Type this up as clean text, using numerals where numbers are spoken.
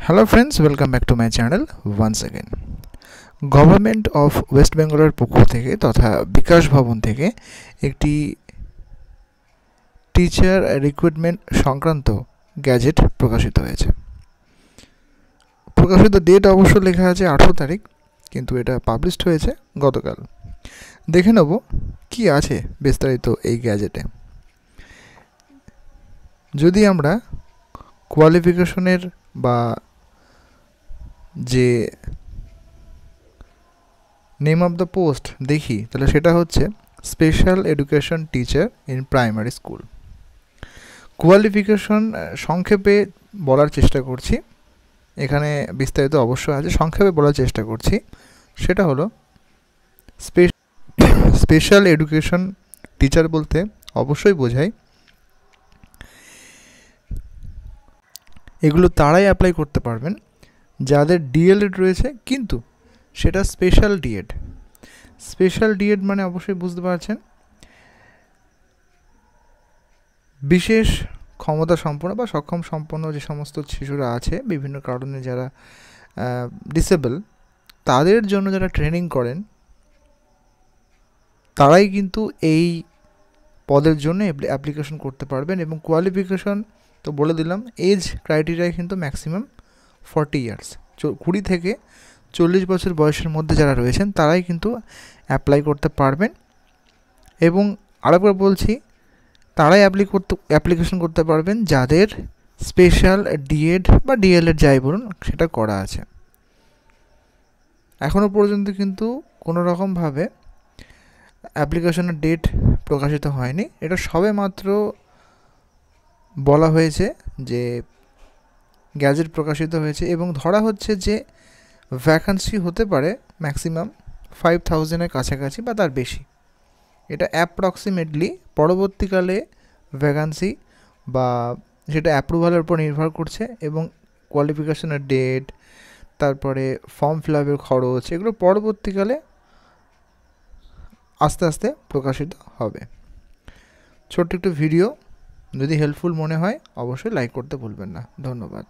Hello friends, welcome back to my channel once again. Government of West বেঙ্গলের পক্ষ থেকে তথা বিকাশ ভবন থেকে একটি টিচার রিক্রুটমেন্ট সংক্রান্ত গ্যাজেট প্রকাশিত হয়েছে। প্রকাশিত ডেট অবশ্য লেখা আছে 18 তারিখ, কিন্তু এটা পাবলিশড হয়েছে গতকাল। দেখে নেব কি আছে বিস্তারিত এই গ্যাজেটে। যদি আমরা কোয়ালিফিকেশনের বা যে নেম অফ দ্য পোস্ট দেখি, তাহলে সেটা হচ্ছে special education teacher in primary school. Qualification সংক্ষেপে বলার চেষ্টা করছি, এখানে বিস্তারিত অবশ্য আছে, সংক্ষেপে বলার চেষ্টা করছি। সেটা হলো স্পেশাল এডুকেশন টিচার বলতে অবশ্যই বোঝায় এগুলো তারাই অ্যাপ্লাই করতে পারবেন যাদের ডিএলএড রয়েছে, কিন্তু সেটা স্পেশাল ডিএড। স্পেশাল ডিএড মানে অবশ্যই বুঝতে পারছেন বিশেষ ক্ষমতা সম্পন্ন বা সক্ষম সম্পন্ন যে সমস্ত শিশুরা আছে বিভিন্ন কারণে, যারা ডিসেবল, তাদের জন্য যারা ট্রেনিং করেন তারাই কিন্তু এই পদের জন্য অ্যাপ্লিকেশন করতে পারবেন। এবং কোয়ালিফিকেশন তো বলে দিলাম, এজ ক্রাইটেরিয়া কিন্তু ম্যাক্সিমাম 40 ইয়ার্স, 20 থেকে 40 বছর বয়সের মধ্যে যারা রয়েছেন তারাই কিন্তু অ্যাপ্লাই করতে পারবেন। এবং আরেকবার বলছি, তারাই অ্যাপ্লিকেশন করতে পারবেন যাদের স্পেশাল ডিএড বা ডিএলএড যাই বলুন সেটা করা আছে। এখনও পর্যন্ত কিন্তু কোনো রকমভাবে অ্যাপ্লিকেশনের ডেট প্রকাশিত হয়নি, এটা সবে মাত্র বলা হয়েছে যে গ্যাজেট প্রকাশিত হয়েছে। এবং ধরা হচ্ছে যে ভ্যাকান্সি হতে পারে ম্যাক্সিমাম 5000-এর কাছাকাছি বা তার বেশি। এটা অ্যাপ্রক্সিমেটলি পরবর্তীকালে ভ্যাকান্সি বা সেটা অ্যাপ্রুভালের উপর নির্ভর করছে, এবং কোয়ালিফিকেশনের ডেট, তারপরে ফর্ম ফিল আপের খরচ, এগুলো পরবর্তীকালে আস্তে আস্তে প্রকাশিত হবে। ছোট্ট একটু ভিডিও, যদি হেল্পফুল মনে হয় অবশ্যই লাইক করতে ভুলবেন না। ধন্যবাদ।